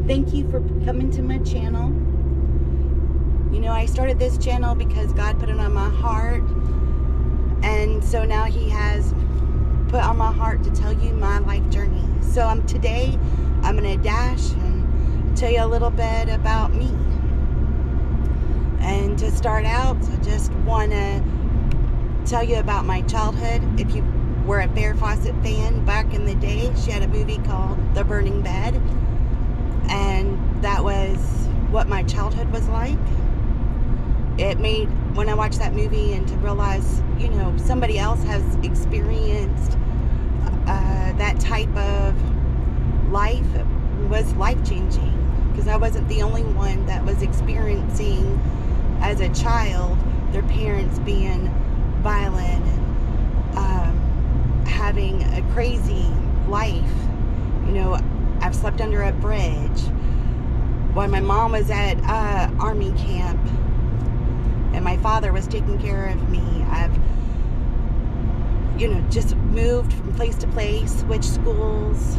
Thank you for coming to my channel. You know, I started this channel because God put it on my heart, and so now He has put on my heart to tell you my life journey. So today I'm going to dash and tell you a little bit about me. And to start out, I just want to tell you about my childhood. If you were a Farrah Fawcett fan back in the day, she had a movie called The Burning Bed, and that was what my childhood was like. It made, when I watched that movie and to realize, you know, somebody else has experienced that type of life, was life-changing, because I wasn't the only one that was experiencing as a child their parents being violent and having a crazy life. You know, I've slept under a bridge when my mom was at army camp and my father was taking care of me. I've, you know, just moved from place to place, switched schools,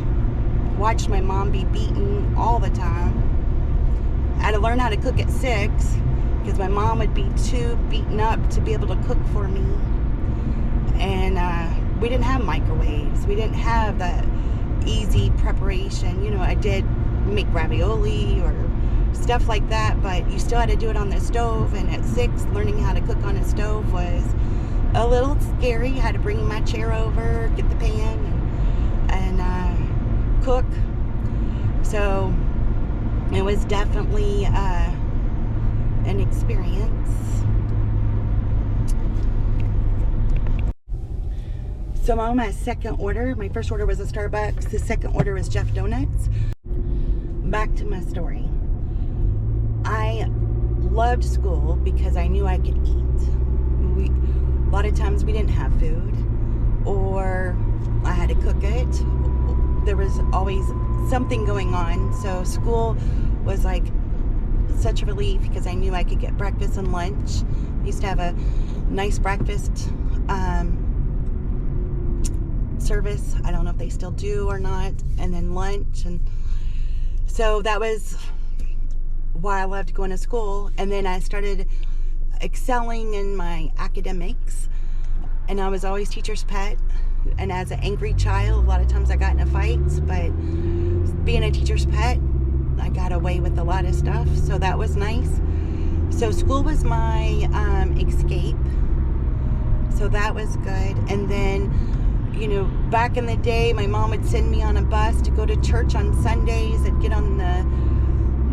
watched my mom be beaten all the time. I had to learn how to cook at 6 because my mom would be too beaten up to be able to cook for me. And we didn't have microwaves. We didn't have that easy preparation. You know, I did make ravioli or stuff like that, but you still had to do it on the stove. And at 6, learning how to cook on a stove was a little scary. I had to bring my chair over, get the pan, and cook. So it was definitely an experience. So I'm on my second order. My first order was a Starbucks. The second order was Jeff Donuts. Back to my story. I loved school because I knew I could eat. A lot of times we didn't have food, or I had to cook it. There was always something going on. So school was like such a relief because I knew I could get breakfast and lunch. I used to have a nice breakfast service. I don't know if they still do or not. And then lunch. And so that was why I loved going to school. And then I started excelling in my academics, and I was always teacher's pet. And as an angry child, a lot of times I got into fights, but being a teacher's pet, I got away with a lot of stuff, so that was nice. So school was my escape, so that was good. And then, you know, back in the day, my mom would send me on a bus to go to church on Sundays. I'd get on the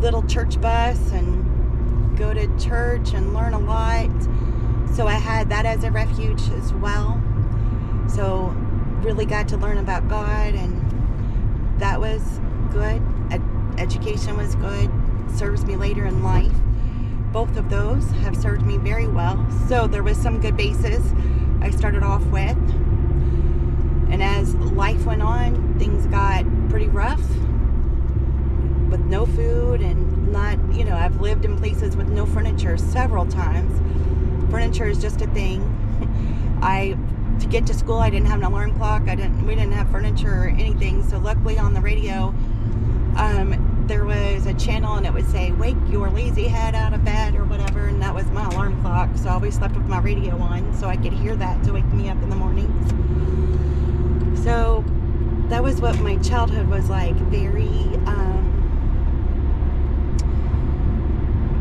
little church bus and go to church and learn a lot. So I had that as a refuge as well. So really got to learn about God, and that was good. Education was good. Serves me later in life. Both of those have served me very well. So there was some good basis I started off with. And as life went on, things got pretty rough with no food and not, you know, I've lived in places with no furniture several times. Furniture is just a thing. To get to school, I didn't have an alarm clock. We didn't have furniture or anything. So luckily on the radio, there was a channel and it would say, "Wake your lazy head out of bed," or whatever. And that was my alarm clock. So I always slept with my radio on so I could hear that to wake me up in the mornings. So that was what my childhood was like. Very,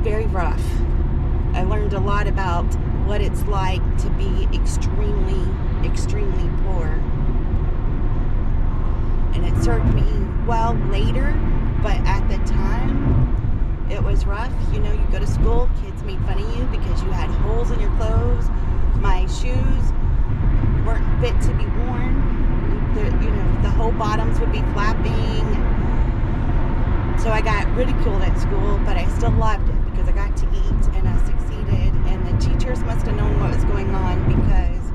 very rough. I learned a lot about what it's like to be extremely, extremely poor. And it served me well later, but at the time, it was rough. You know, you go to school, kids made fun of you because you had holes in your clothes. My shoes weren't fit to be worn. You know, the whole bottoms would be flapping. So I got ridiculed at school, but I still loved it because I got to eat and I succeeded. And the teachers must have known what was going on because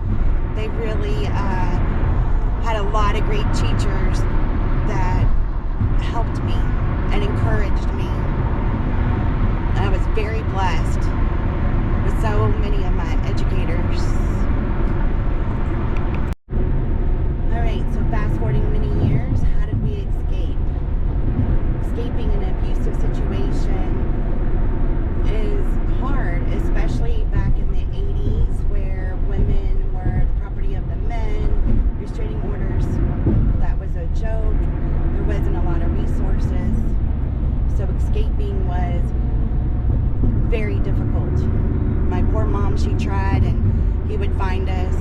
they really had a lot of great teachers that helped me and encouraged me. And I was very blessed with so many of my educators. Alright, so fast forwarding many years, how did we escape? Escaping an abusive was very difficult. My poor mom, she tried, and he would find us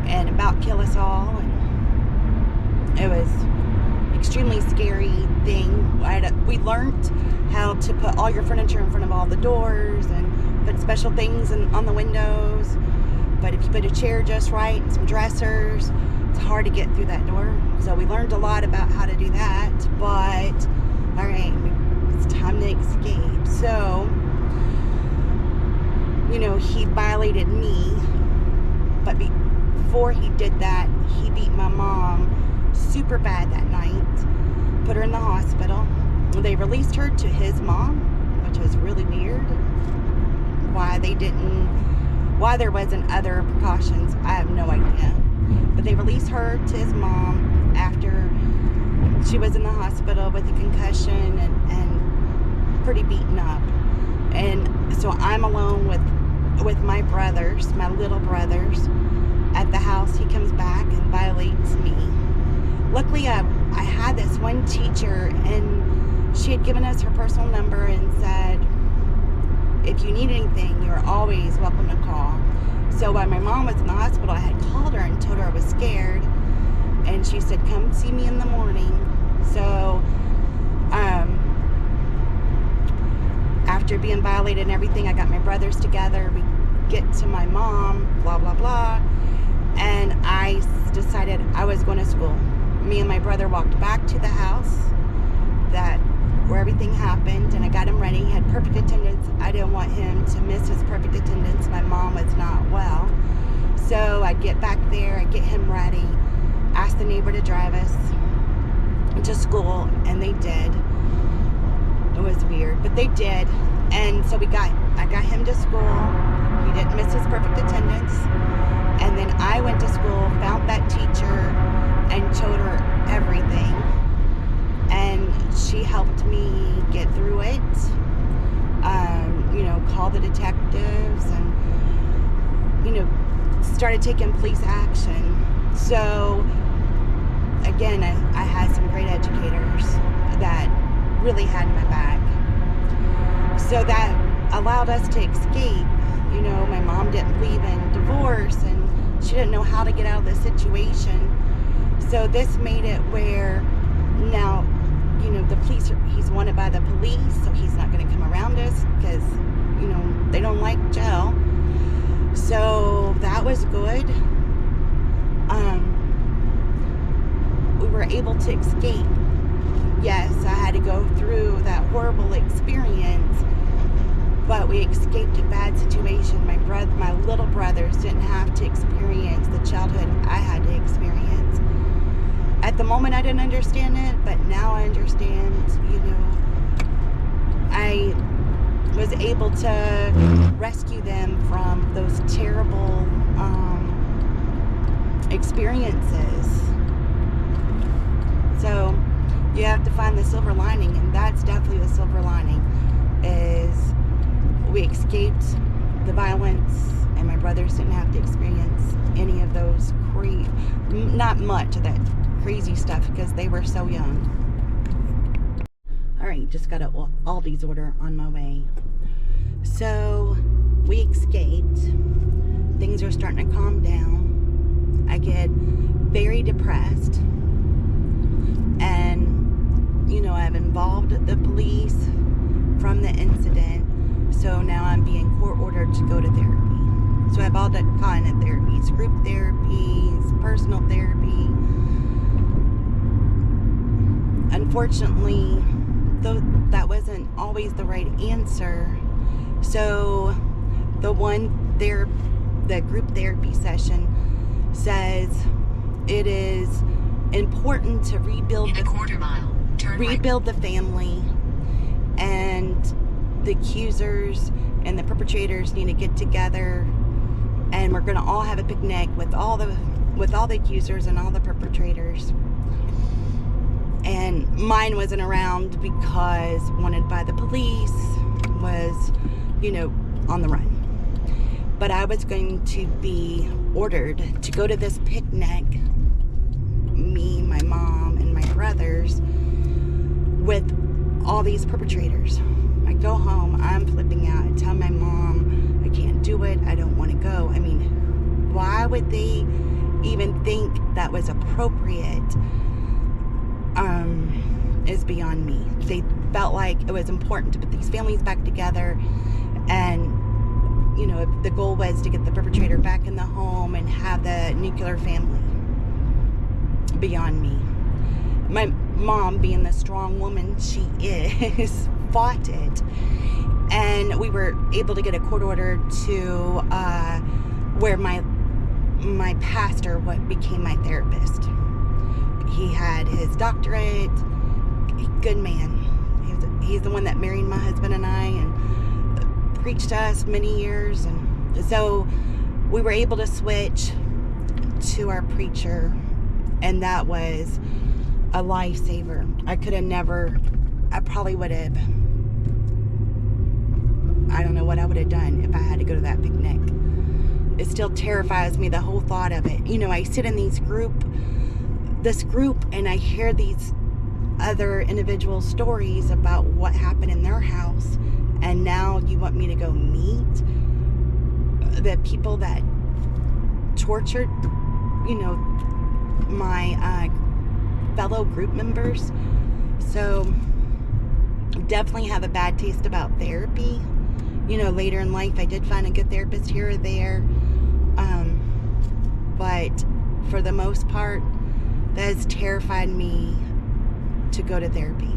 and about kill us all. And it was extremely scary thing. We learned how to put all your furniture in front of all the doors and put special things on the windows. But if you put a chair just right and some dressers, it's hard to get through that door. So we learned a lot about how to do that. But all right, it's time to escape. So, he violated me, but before he did that, he beat my mom super bad that night, put her in the hospital. They released her to his mom, which was really weird. Why there wasn't other precautions, I have no idea. But they released her to his mom after she was in the hospital with a concussion and pretty beaten up. And so I'm alone with my brothers, my little brothers, at the house. He comes back and violates me. Luckily, I had this one teacher, and she had given us her personal number and said, if you need anything, you're always welcome to call. So while my mom was in the hospital, I had called her and told her I was scared, and she said, come see me in the morning. So after being violated and everything, I got my brothers together. We get to my mom, blah, blah, blah. And I decided I was going to school. Me and my brother walked back to the house where everything happened, and I got him ready. He had perfect attendance. I didn't want him to miss his perfect attendance. My mom was not well. So I get back there, I get him ready, ask the neighbor to drive us to school, and they did. It was weird, but they did. And so I got him to school. He didn't miss his perfect attendance. And then I went to school, found that teacher, and showed her everything. And she helped me get through it. Call the detectives and, started taking police action. So, again, I had some great educators that really had my back. So that allowed us to escape. My mom didn't believe in divorce, and she didn't know how to get out of the situation. So this made it where now, the police, he's wanted by the police, so he's not going to come around us because, they don't like jail. So that was good. We were able to escape. Yes, I had to go through that horrible experience, but we escaped a bad situation. My little brothers didn't have to experience the childhood I had to experience. At the moment, I didn't understand it, but now I understand. I was able to rescue them from those terrible experiences. So you have to find the silver lining, and that's definitely the silver lining, is we escaped the violence, and my brothers didn't have to experience any of those not much of that crazy stuff because they were so young. Alright, just got an Aldi's order on my way. So we escaped. Things are starting to calm down. I get very depressed, and I've involved the police from the incident. So now I'm being court ordered to go to therapy. So I have all that kind of therapies, group therapies, personal therapy. Unfortunately, though, that wasn't always the right answer. So the group therapy session says it is important to rebuild the family, and the accusers and the perpetrators need to get together, and we're going to all have a picnic with all the accusers and all the perpetrators. And mine wasn't around because wanted by the police, was on the run. But I was going to be ordered to go to this picnic, me, my mom, and my brothers, with all these perpetrators. I go home, I'm flipping out. I tell my mom I can't do it, I don't want to go. I mean, why would they even think that was appropriate? Is beyond me. They felt like it was important to put these families back together, and you know, the goal was to get the perpetrator back in the home and have the nuclear family. Beyond me. My mom, being the strong woman she is, fought it, and we were able to get a court order to where my pastor, what became my therapist. He had his doctorate. Good man. He's the one that married my husband and I, and preached to us many years, and so we were able to switch to our preacher, and that was a lifesaver. I probably would have, I don't know what I would have done if I had to go to that picnic. It still terrifies me, the whole thought of it. You know, I sit in this group, and I hear these other individual stories about what happened in their house, and now you want me to go meet the people that tortured, you know, my fellow group members. So definitely have a bad taste about therapy. You know, later in life I did find a good therapist here or there, but for the most part that has terrified me to go to therapy.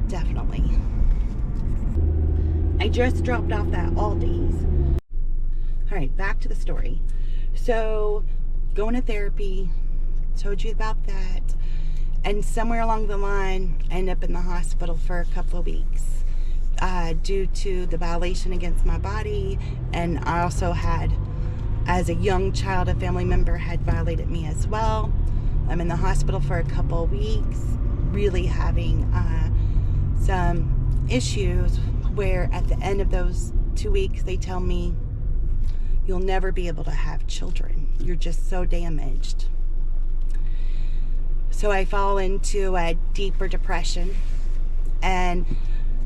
Definitely. I just dropped off that Aldi's. Alright, back to the story. So, going to therapy, told you about that, and somewhere along the line, I ended up in the hospital for a couple of weeks due to the violation against my body, and I also had, as a young child, a family member had violated me as well. I'm in the hospital for a couple of weeks, really having some issues where at the end of those 2 weeks they tell me, you'll never be able to have children. You're just so damaged. So I fall into a deeper depression, and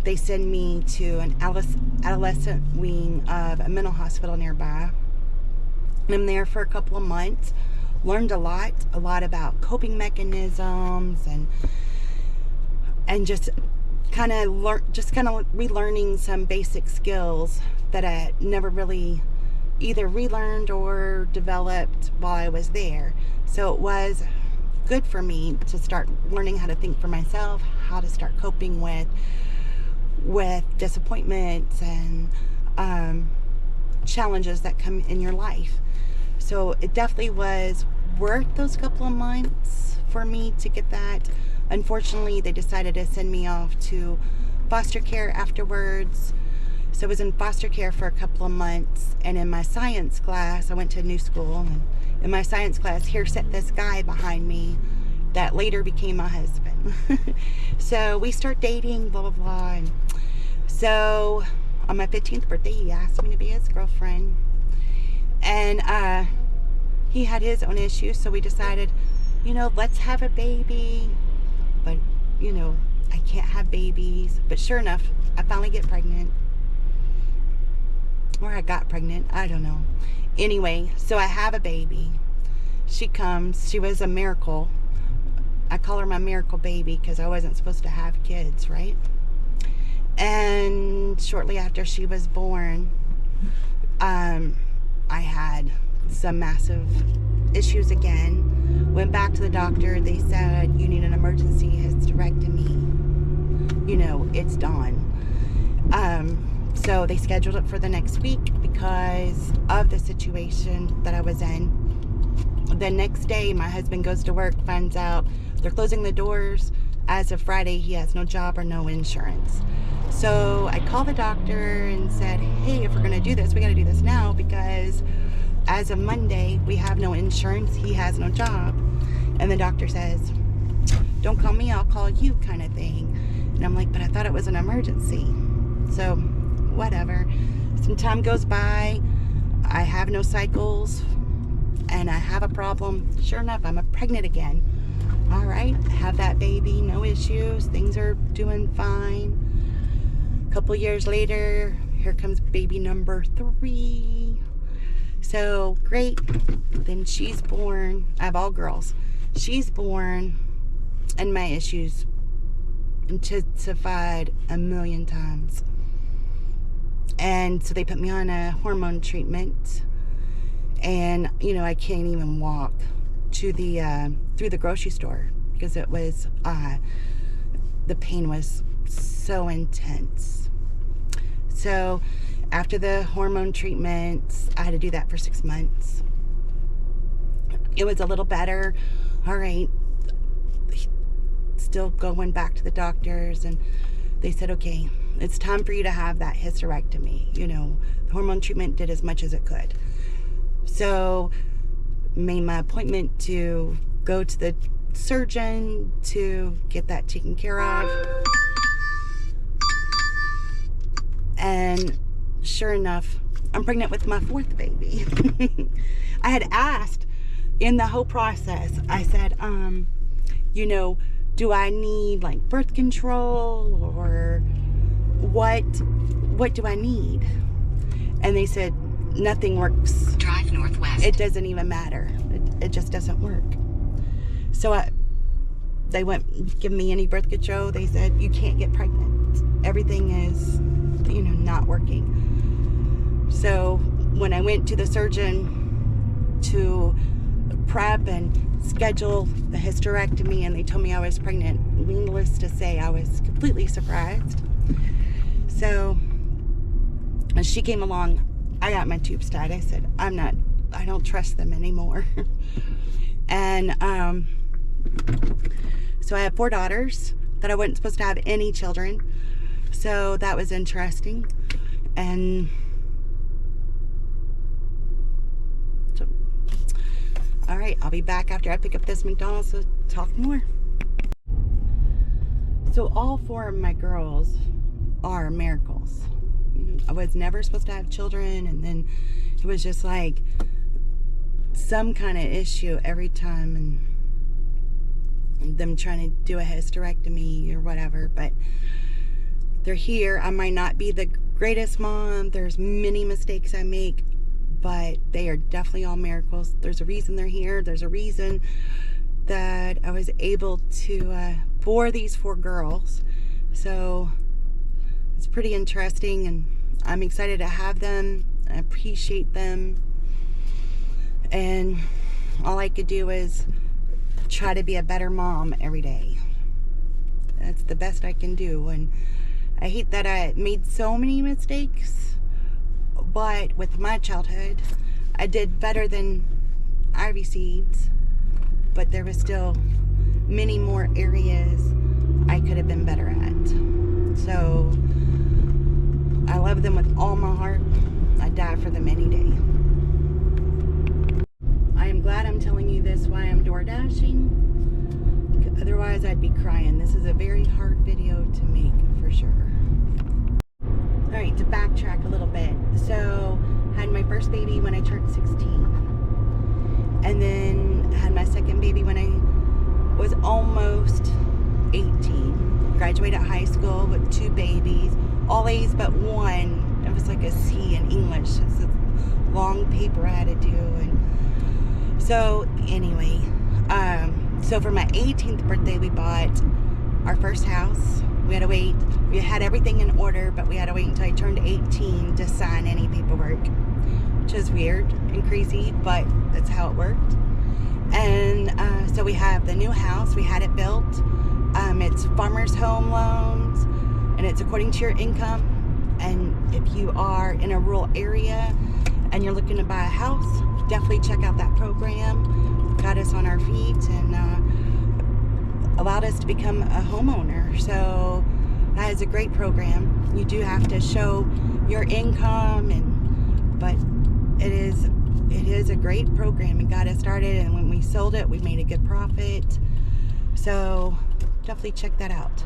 they send me to an adolescent wing of a mental hospital nearby. I'm there for a couple of months. Learned a lot about coping mechanisms, and just kind of relearning some basic skills that I never really either relearned or developed while I was there. So it was good for me to start learning how to think for myself, how to start coping with disappointments and challenges that come in your life. So it definitely was worth those couple of months for me to get that. Unfortunately, they decided to send me off to foster care afterwards. So I was in foster care for a couple of months, and in my science class, I went to a new school, and in my science class, here sat this guy behind me that later became my husband. So we start dating, blah, blah, blah. And so on my 15th birthday, he asked me to be his girlfriend. And he had his own issues, so we decided, you know, let's have a baby. But, you know, I can't have babies. But sure enough, I finally get pregnant. Or I got pregnant, I don't know. Anyway, so I have a baby. She comes, she was a miracle. I call her my miracle baby because I wasn't supposed to have kids, right? And shortly after she was born, I had some massive issues again. Went back to the doctor. They said, you need an emergency hysterectomy. You know, it's done. So they scheduled it for the next week because of the situation that I was in. The next day, my husband goes to work, finds out they're closing the doors. As of Friday, he has no job or no insurance. So I called the doctor and said, hey, if we're going to do this, we got to do this now because as of Monday, we have no insurance. He has no job. And the doctor says, don't call me, I'll call you, kind of thing. And I'm like, but I thought it was an emergency. So whatever. Some time goes by. I have no cycles and I have a problem. Sure enough, I'm pregnant again. all right, have that baby, no issues, things are doing fine. A couple years later, here comes baby number 3. So great. Then she's born. I have all girls. She's born, and my issues intensified a million times. And so they put me on a hormone treatment, and I can't even walk to the through the grocery store because it was the pain was so intense. So after the hormone treatments, I had to do that for 6 months. It was a little better. All right, still going back to the doctors, and they said, okay, it's time for you to have that hysterectomy. The hormone treatment did as much as it could. So made my appointment to go to the surgeon to get that taken care of. And sure enough, I'm pregnant with my 4th baby. I had asked in the whole process, I said, do I need like birth control, or what do I need? And they said, nothing works. Drive northwest. It doesn't even matter. It just doesn't work. So they went, give me any birth control. They said, you can't get pregnant. Everything is, not working. So when I went to the surgeon to prep and schedule the hysterectomy, and they told me I was pregnant, needless to say, I was completely surprised. So when she came along, I got my tubes tied. I said, I don't trust them anymore. And so I have 4 daughters that I wasn't supposed to have any children. So that was interesting. And so, all right, I'll be back after I pick up this McDonald's to talk more. So all 4 of my girls are miracles. I was never supposed to have children, and then it was just like some kind of issue every time, and them trying to do a hysterectomy or whatever. But they're here. I might not be the greatest mom. There's many mistakes I make, but they are definitely all miracles. There's a reason they're here. There's a reason that I was able to for these 4 girls. So it's pretty interesting, and I'm excited to have them. I appreciate them, and all I could do is try to be a better mom every day. That's the best I can do. And I hate that I made so many mistakes, but with my childhood, I did better than I received, but there was still many more areas I could have been better at. So I love them with all my heart. I die for them any day. I am glad I'm telling you this while I'm door dashing. Otherwise, I'd be crying. This is a very hard video to make, for sure. Alright, to backtrack a little bit. So, I had my first baby when I turned 16. And then I had my second baby when I was almost 18. Graduated high school with 2 babies. All A's but 1. It was like a C in English. It's a long paper I had to do. And so, anyway, so for my 18th birthday, we bought our first house. We had to wait. We had everything in order, but we had to wait until I turned 18 to sign any paperwork, which is weird and crazy, but that's how it worked. And so we have the new house. We had it built. It's farmers' home loans, and it's according to your income. And if you are in a rural area and you're looking to buy a house, definitely check out that program. Got us on our feet and allowed us to become a homeowner. So that is a great program. You do have to show your income, but it is a great program. It got us started, and when we sold it, we made a good profit. So definitely check that out.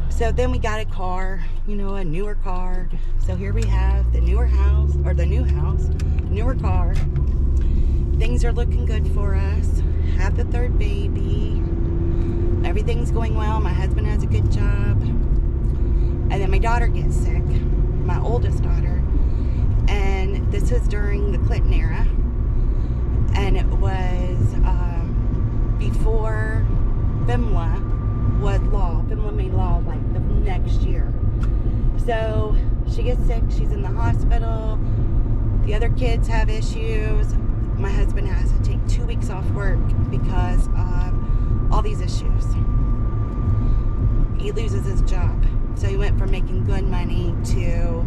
So then we got a car, a newer car. So here we have the newer house, or the new house, newer car. Things are looking good for us. Have the 3rd baby. everything's going well. My husband has a good job. And then my daughter gets sick, my oldest daughter. And this was during the Clinton era. And it was before FEMLA was law. FEMLA made law like the next year. So she gets sick. She's in the hospital. The other kids have issues. My husband has to take 2 weeks off work because of all these issues. He loses his job. So he went from making good money to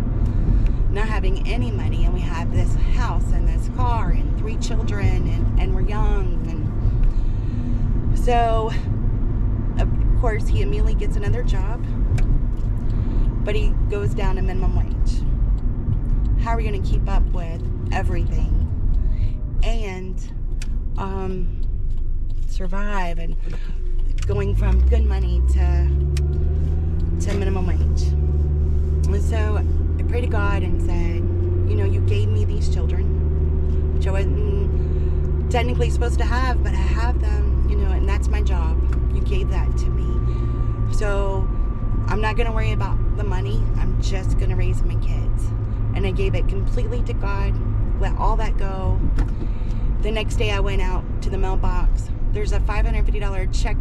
not having any money. And we have this house and this car and 3 children, and we're young. And so, of course, he immediately gets another job. But he goes down to minimum wage. How are we going to keep up with everything and survive, and going from good money to minimum wage? And so I prayed to God and said, you gave me these children, which I wasn't technically supposed to have, but I have them, and that's my job. You gave that to me. So I'm not going to worry about the money. I'm just going to raise my kids. And I gave it completely to God, let all that go. The next day I went out to the mailbox. There's a $550 check.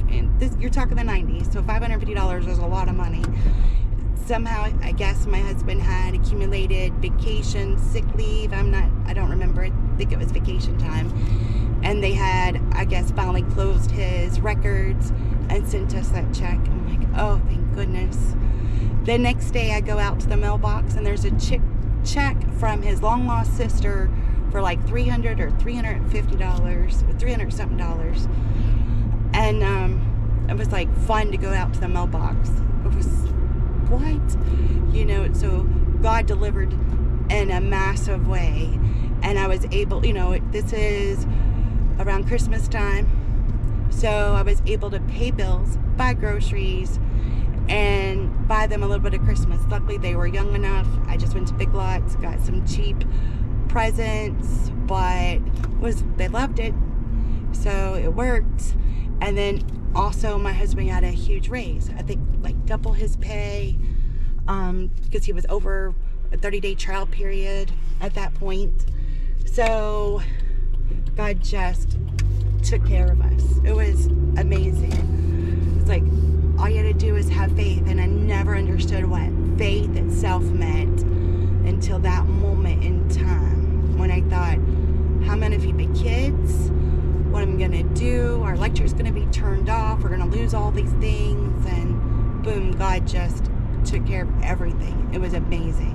You're talking the 90s, so $550 was a lot of money. Somehow, I guess my husband had accumulated vacation, sick leave. I don't remember. I think it was vacation time. And they had, I guess, finally closed his records and sent us that check. I'm like, oh, thank goodness. The next day I go out to the mailbox and there's a check from his long lost sister for like $300 or $350 or $300 something. And it was like fun to go out to the mailbox. It was, what? So God delivered in a massive way. And I was able, this is around Christmas time. So I was able to pay bills, buy groceries, and buy them a little bit of Christmas. Luckily, they were young enough. I just went to Big Lots, got some cheap presents, but they loved it. So it worked. And then also my husband got a huge raise. I think like double his pay, because he was over a 30-day trial period at that point. So God just took care of us. It was amazing. It's like all you had to do is have faith, and I never understood what faith itself meant until that moment in time when I thought, how am I going to feed my kids? What am I going to do? Our electric's going to be turned off. We're going to lose all these things. And boom, God just took care of everything. It was amazing.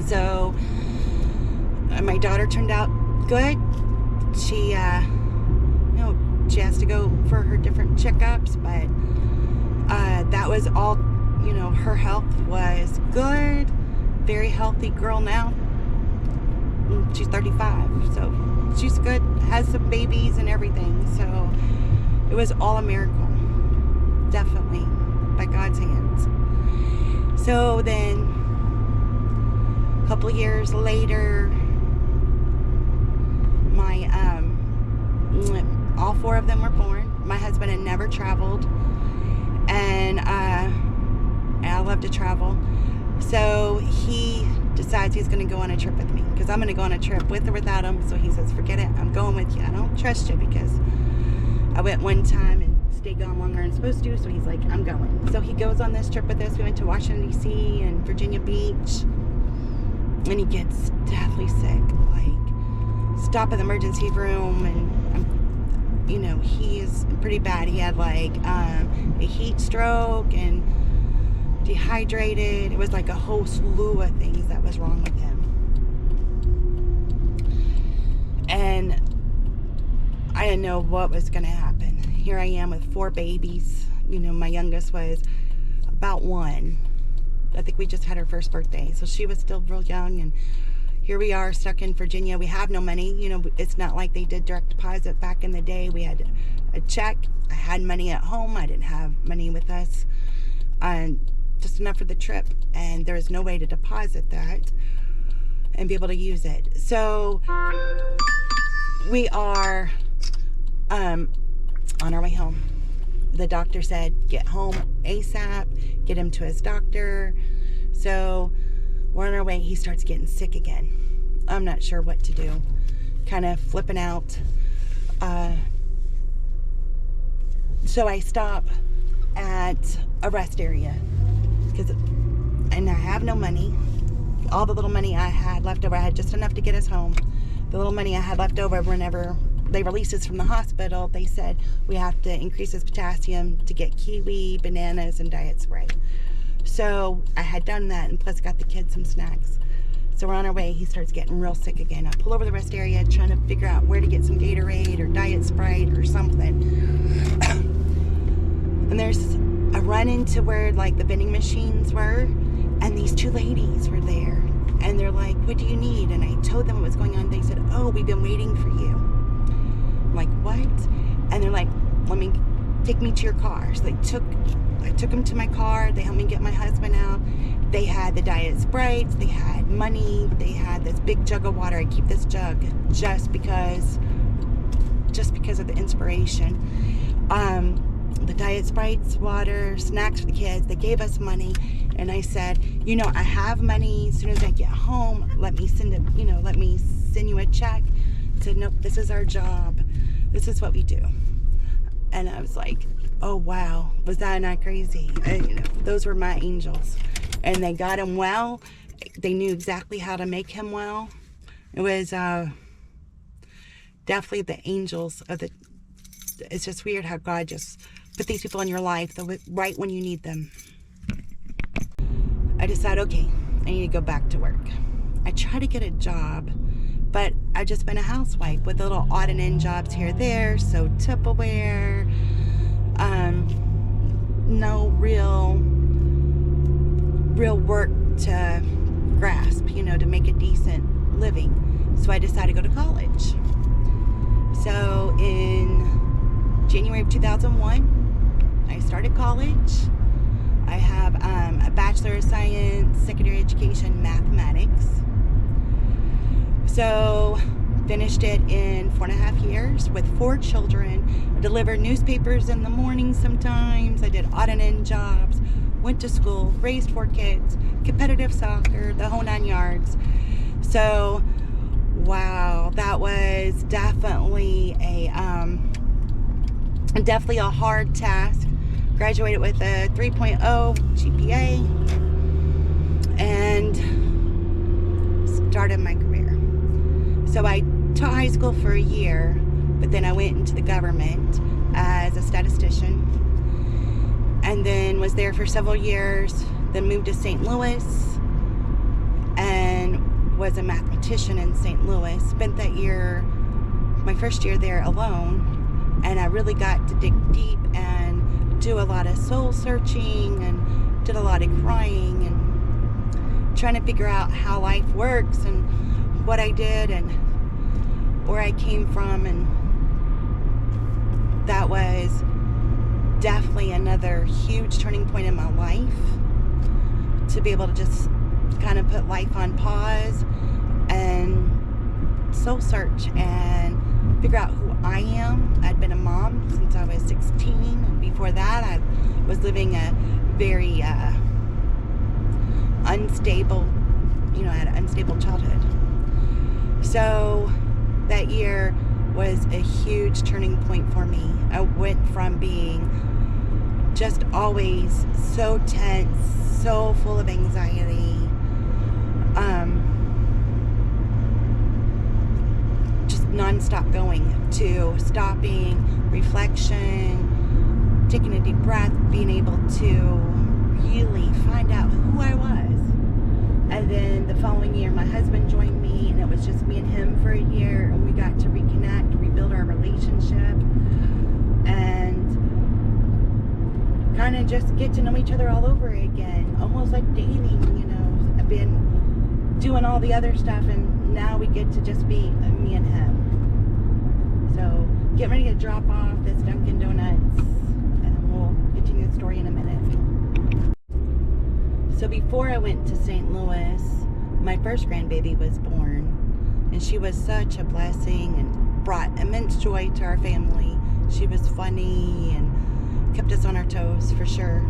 So my daughter turned out good. She she has to go for her different checkups, but that was all, her health was good. Very healthy girl now. She's 35, so she's good, has some babies and everything. So it was all a miracle, definitely, by God's hands. So then a couple years later, all 4 of them were born. My husband had never traveled, and I love to travel. So he decides he's going to go on a trip with me, because I'm going to go on a trip with or without him. So he says, forget it, I'm going with you. I don't trust you because I went one time and stayed gone longer than I'm supposed to. So he's like, I'm going. So he goes on this trip with us. We went to Washington, D.C. and Virginia Beach, and he gets deathly sick. Stop at the emergency room, and he is pretty bad. He had like a heat stroke and dehydrated. It was like a whole slew of things that was wrong with him. And I didn't know what was going to happen. Here I am with 4 babies. My youngest was about 1. I think we just had her first birthday, so she was still real young. And here we are stuck in Virginia. We have no money. It's not like they did direct deposit back in the day. We had a check. I had money at home. I didn't have money with us. Just enough for the trip. And there was no way to deposit that and be able to use it. So we are on our way home. the doctor said, get home ASAP, get him to his doctor. So we're on our way. He starts getting sick again. I'm not sure what to do. Kind of flipping out. So I stop at a rest area, and I have no money. All the little money I had left over, I had just enough to get us home. The little money I had left over, whenever they released us from the hospital, they said we have to increase his potassium to get kiwi, bananas, and diet Sprite. So I had done that, and plus got the kids some snacks. So we're on our way. He starts getting real sick again. I pull over the rest area trying to figure out where to get some Gatorade or diet Sprite or something. And I run into where like the vending machines were, and these two ladies were there. And they're like, what do you need? And I told them what was going on. They said, oh, we've been waiting for you. I'm like, what? And they're like, take me to your car. So I took them to my car. They helped me get my husband out. They had the diet Sprites. They had money. They had this big jug of water. I keep this jug just because of the inspiration. The diet Sprites, water, snacks for the kids. They gave us money. And I said, I have money. As soon as I get home, let me send you a check. I said, nope, this is our job. This is what we do. And I was like, oh, wow. Was that not crazy? Those were my angels. And they got him well. They knew exactly how to make him well. It was definitely the angels of the... It's just weird how God just put these people in your life right when you need them. I decided, okay, I need to go back to work. I try to get a job, but I've just been a housewife with little odd and end jobs here or there, so Tupperware, no real work to grasp, to make a decent living. So I decided to go to college. So in January of 2001, I started college. I have a Bachelor of Science, Secondary Education, Mathematics. So finished it in 4.5 years with 4 children. I delivered newspapers in the morning sometimes. I did odd and end jobs, went to school, raised 4 kids, competitive soccer, the whole 9 yards. So, wow, that was definitely a hard task. Graduated with a 3.0 GPA and started my career. So I taught high school for a year, but then I went into the government as a statistician and then was there for several years, then moved to St. Louis and was a mathematician in St. Louis. Spent that year, my first year there alone, and I really got to dig deep and do a lot of soul searching and did a lot of crying and trying to figure out how life works and what I did and where I came from. And that was definitely another huge turning point in my life, to be able to just kind of put life on pause and soul search and figure out who I am. I'd been a mom since I was 16, and before that I was living a very unstable, I had an unstable childhood. So that year was a huge turning point for me. I went from being just always so tense, so full of anxiety, non-stop going, to stopping, reflection, taking a deep breath, being able to really find out who I was. And then the following year my husband joined me, and it was just me and him for a year, and we got to reconnect, rebuild our relationship, and kind of just get to know each other all over again, almost like dating. I've been doing all the other stuff, and now we get to just be me and him. So get ready to drop off this Dunkin' Donuts, and we'll continue the story in a minute. So before I went to St. Louis, my first grandbaby was born, and she was such a blessing and brought immense joy to our family. She was funny and kept us on our toes for sure.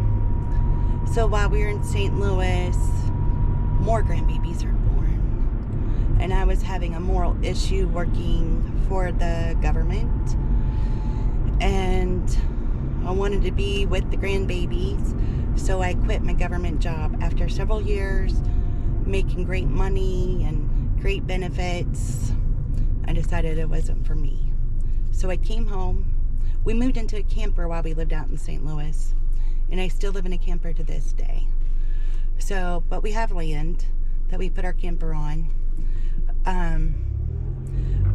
So while we were in St. Louis, more grandbabies are born. And I was having a moral issue working for the government. And I wanted to be with the grandbabies. So I quit my government job after several years making great money and great benefits. I decided it wasn't for me. So I came home. We moved into a camper while we lived out in St. Louis. And I still live in a camper to this day. So, but we have land that we put our camper on.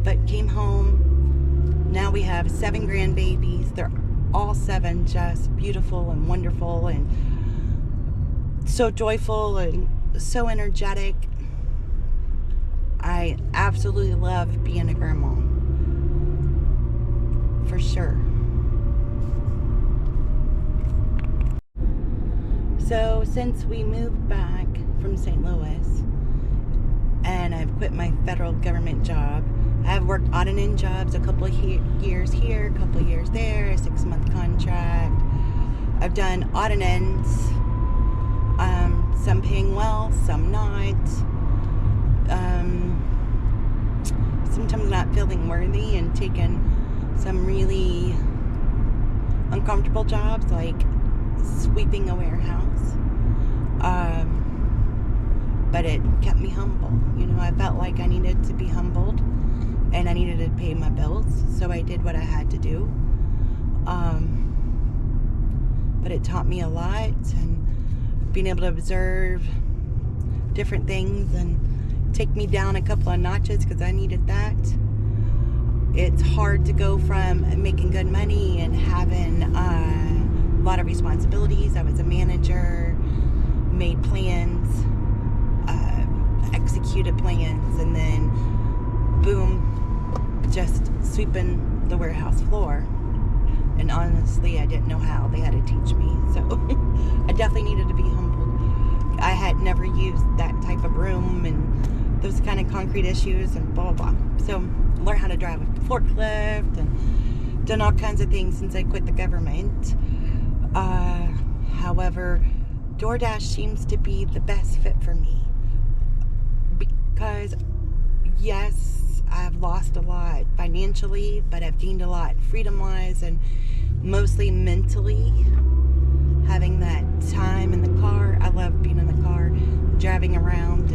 But came home. Now we have 7 grandbabies. They're all 7 just beautiful and wonderful and so joyful and so energetic. I absolutely love being a grandma. For sure. So since we moved back from St. Louis and I've quit my federal government job, I've worked odd and end jobs, a couple of years here, a couple of years there, a 6-month contract. I've done odd and ends, some paying well, some not. Sometimes not feeling worthy and taking some really uncomfortable jobs like sweeping a warehouse. But it kept me humble. You know, I felt like I needed to be humbled and I needed to pay my bills, so I did what I had to do. But it taught me a lot, and being able to observe different things and take me down a couple of notches because I needed that. It's hard to go from making good money and having a lot of responsibilities. I was a manager, made plans, executed plans, and then boom, just sweeping the warehouse floor. And honestly, I didn't know how. They had to teach me. So I definitely needed to be humbled. I had never used that type of broom and those kind of concrete issues and blah, blah, blah. So learned how to drive a forklift and done all kinds of things since I quit the government. However, DoorDash seems to be the best fit for me. Because, yes, I've lost a lot financially, but I've gained a lot freedom-wise and mostly mentally. Having that time in the car. I love being in the car, driving around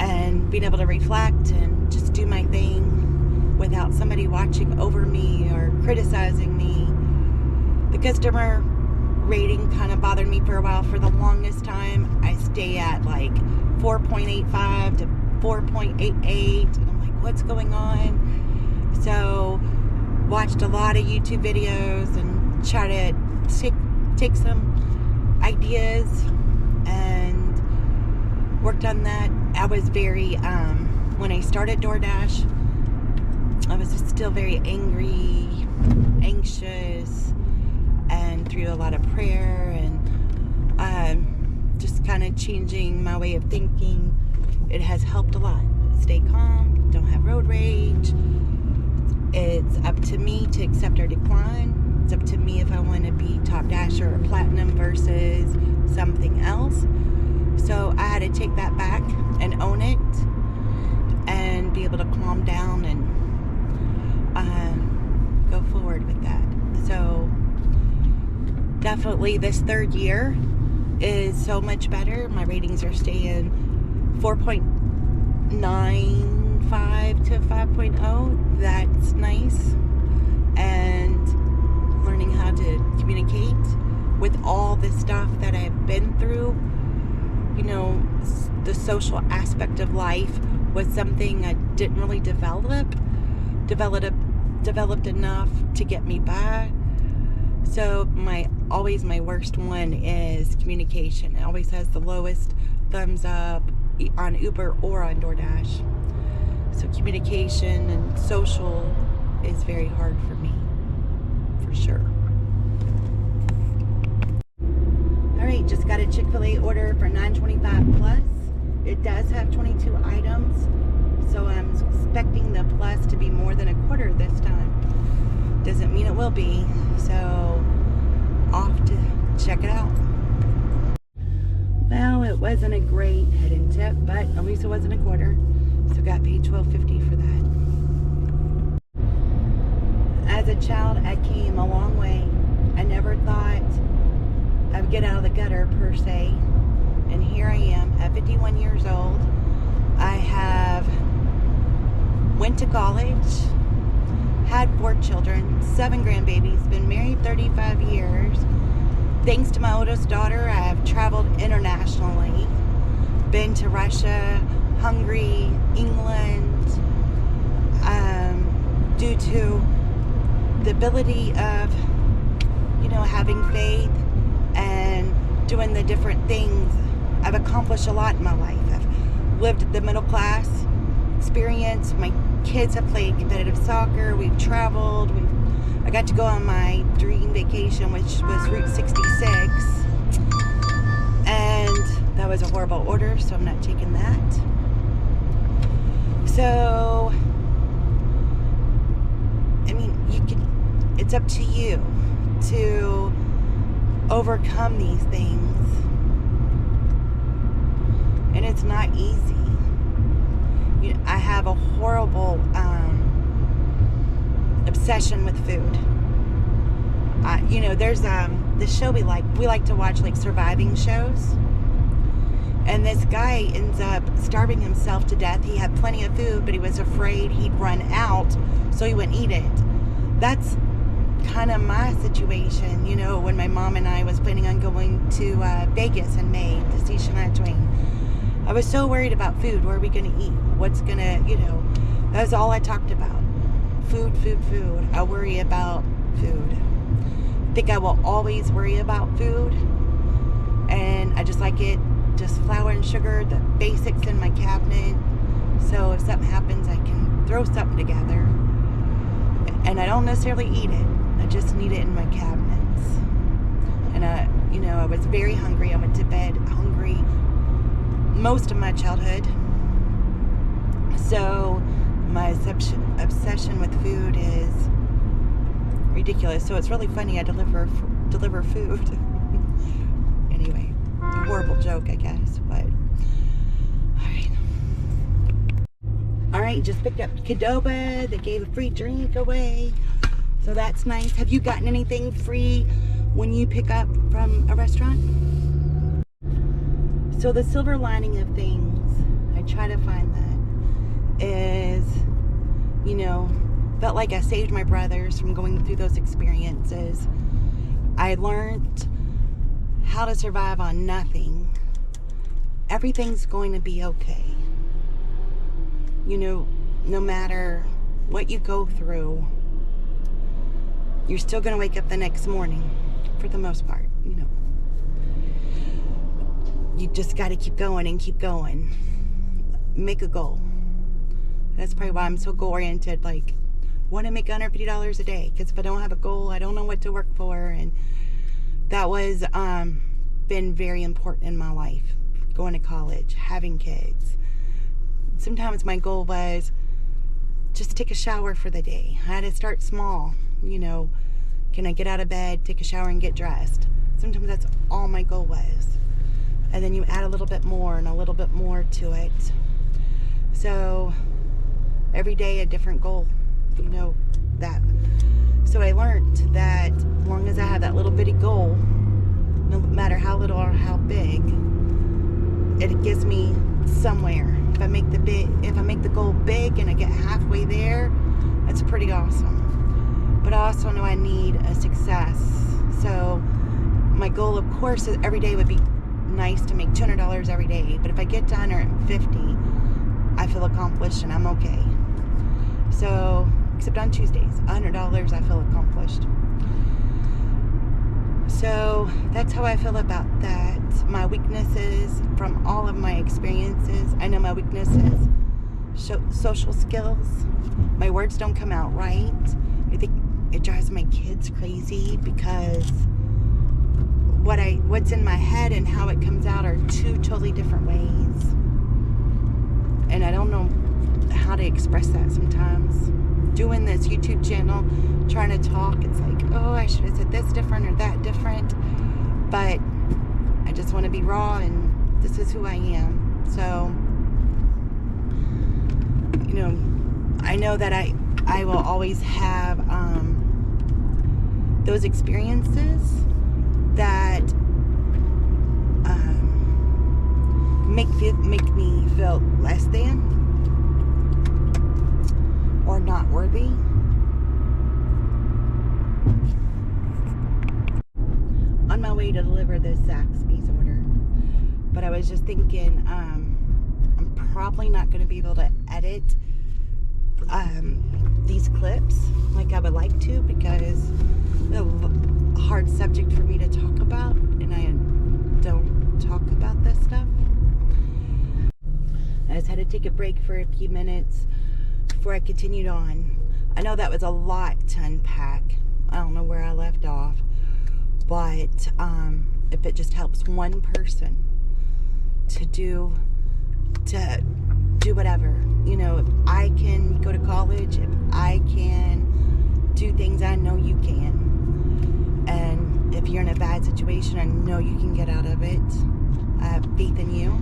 and being able to reflect and just do my thing without somebody watching over me or criticizing me. The customer rating kind of bothered me for a while. For the longest time, I stay at like 4.85 to 4.88, and I'm like, what's going on? So watched a lot of YouTube videos and try to take some ideas and worked on that. I was very when I started DoorDash, I was still very angry, anxious, and through a lot of prayer and just kind of changing my way of thinking, it has helped a lot. Stay calm, don't have road rage. It's up to me to accept or decline. It's up to me if I want to be top dasher or platinum versus something else. So I had to take that back and own it and be able to calm down and go forward with that. So definitely this 3rd year is so much better. My ratings are staying 4.95 to 5.0. That's nice. And learning how to communicate with all the stuff that I've been through. You know, the social aspect of life was something I didn't really developed enough to get me by. So my worst one is communication. It always has the lowest thumbs up on Uber or on DoorDash. So communication and social is very hard for me, for sure. Alright, just got a Chick-fil-A order for $9.25 plus. It does have 22 items, so I'm expecting the plus to be more than a quarter this time. Doesn't mean it will be. So wasn't a great hidden tip, but at least it wasn't a quarter. So got paid $12.50 for that. As a child, I came a long way. I never thought I would get out of the gutter per se. And here I am at 51 years old. I have went to college, had 4 children, 7 grandbabies, been married 35 years. Thanks to my oldest daughter, I have traveled internationally, been to Russia, Hungary, England, due to the ability of, having faith and doing the different things. I've accomplished a lot in my life. I've lived the middle class experience. My kids have played competitive soccer. We've traveled. I got to go on my dream vacation, which was Route 66. And that was a horrible order, so I'm not taking that. So, it's up to you to overcome these things. And it's not easy. I have a horrible obsession with food. There's this show we like to watch, like surviving shows. And this guy ends up starving himself to death. He had plenty of food, but he was afraid he'd run out, so he wouldn't eat it. That's kind of my situation, when my mom and I was planning on going to Vegas in May to see Shania Twain. I was so worried about food. Where are we going to eat? What's going to, that was all I talked about. Food. I worry about food. I think I will always worry about food. And I just like it, just flour and sugar, the basics in my cabinet. So if something happens, I can throw something together. And I don't necessarily eat it. I just need it in my cabinets. And I was very hungry. I went to bed hungry most of my childhood. So my obsession with food is ridiculous. So it's really funny. I deliver food. Anyway, a horrible joke, I guess. But all right, just picked up Qdoba. They gave a free drink away, so that's nice. Have you gotten anything free when you pick up from a restaurant? So the silver lining of things, I try to find that, is, felt like I saved my brothers from going through those experiences. I learned how to survive on nothing. Everything's going to be okay. No matter what you go through, you're still going to wake up the next morning, for the most part, You just got to keep going and keep going. Make a goal. That's probably why I'm so goal-oriented, want to make $150 a day, because if I don't have a goal, I don't know what to work for, and that was been very important in my life, going to college, having kids. Sometimes my goal was just take a shower for the day. I had to start small. Can I get out of bed, take a shower, and get dressed? Sometimes that's all my goal was. And then you add a little bit more and a little bit more to it. So every day a different goal, that. So I learned that as long as I have that little bitty goal, no matter how little or how big, it gets me somewhere. If I make the goal big and I get halfway there, that's pretty awesome. But I also know I need a success. So my goal, of course, is every day would be nice to make $200 every day. But if I get to 150, I feel accomplished and I'm okay. So, except on Tuesdays, $100 I feel accomplished. So that's how I feel about that. My weaknesses from all of my experiences. I know my weaknesses, social skills. My words don't come out right. I think it drives my kids crazy because what's in my head and how it comes out are 2 totally different ways. And I don't know how to express that sometimes. Doing this YouTube channel, trying to talk, it's like, oh, I should have said this different or that different. But I just want to be raw and This is who I am. So, you know, I know that I will always have those experiences that make me feel less than or not worthy. On my way to deliver this Zaxby's order, but I was just thinking, I'm probably not going to be able to edit these clips like I would like to, because it's a hard subject for me to talk about, and I don't talk about this stuff. I just had to take a break for a few minutes before I continued on. I know that was a lot to unpack. I don't know where I left off, but if it just helps one person to do whatever, you know, if I can go to college, if I can do things, I know you can. And if you're in a bad situation, I know you can get out of it. I have faith in you.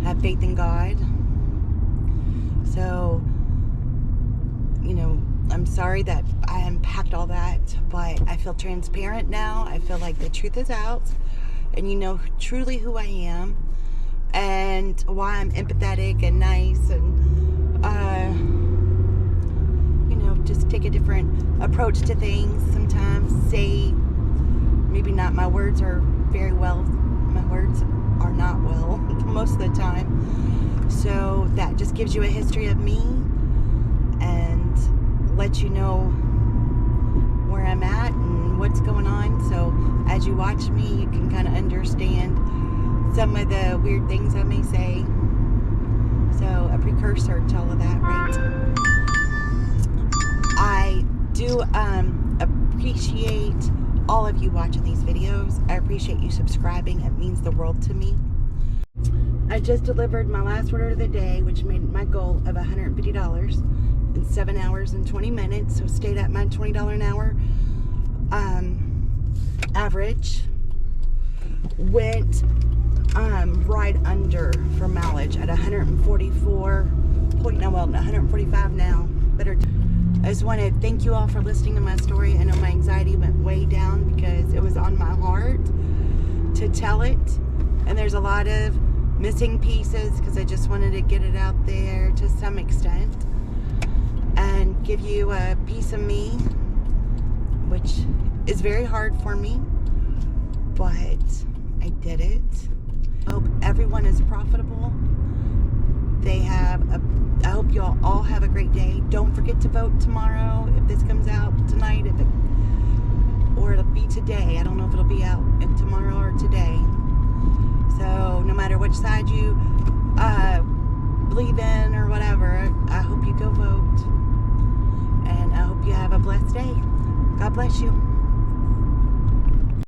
I have faith in God. So, you know, I'm sorry that I unpacked all that, but I feel transparent now. I feel like the truth is out, and you know truly who I am, and why I'm empathetic and nice, and you know, just take a different approach to things. Sometimes say maybe not my words are very well. My words are not well most of the time. So that just gives you a history of me and let you know where I'm at and what's going on. So as you watch me, you can kind of understand some of the weird things I may say. So a precursor to all of that, right? I do appreciate all of you watching these videos. I appreciate you subscribing. It means the world to me. I just delivered my last order of the day, which made my goal of $150 in 7 hours and 20 minutes. So stayed at my $20 an hour average. Went right under for mileage at 145 now. I just want to thank you all for listening to my story. I know my anxiety went way down because it was on my heart to tell it, and there's a lot of missing pieces because I just wanted to get it out there to some extent and give you a piece of me, which is very hard for me, but I did it. I hope everyone is profitable. I hope you all have a great day. Don't forget to vote tomorrow if this comes out tonight, or it'll be today. I don't know if it'll be out tomorrow or today. So no matter which side you believe in or whatever, I hope you go vote. And I hope you have a blessed day. God bless you.